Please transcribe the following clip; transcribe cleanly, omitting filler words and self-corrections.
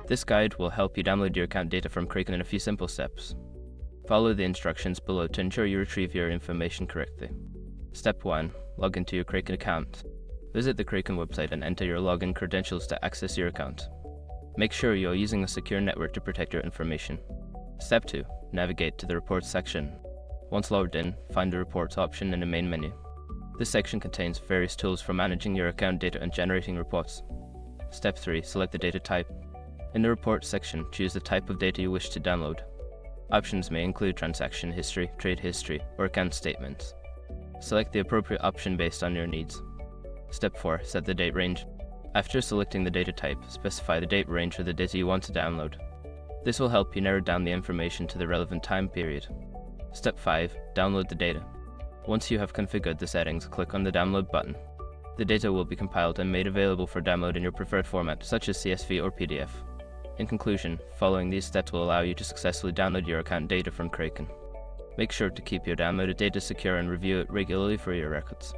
This guide will help you download your account data from Kraken in a few simple steps. Follow the instructions below to ensure you retrieve your information correctly. Step 1. Log into your Kraken account. Visit the Kraken website and enter your login credentials to access your account. Make sure you are using a secure network to protect your information. Step 2. Navigate to the Reports section. Once logged in, find the Reports option in the main menu. This section contains various tools for managing your account data and generating reports. Step 3. Select the data type. In the Reports section, choose the type of data you wish to download. Options may include transaction history, trade history, or account statements. Select the appropriate option based on your needs. Step 4. Set the date range. After selecting the data type, specify the date range for the data you want to download. This will help you narrow down the information to the relevant time period. Step 5. Download the data. Once you have configured the settings, click on the download button. The data will be compiled and made available for download in your preferred format, such as CSV or PDF. In conclusion, following these steps will allow you to successfully download your account data from Kraken. Make sure to keep your downloaded data secure and review it regularly for your records.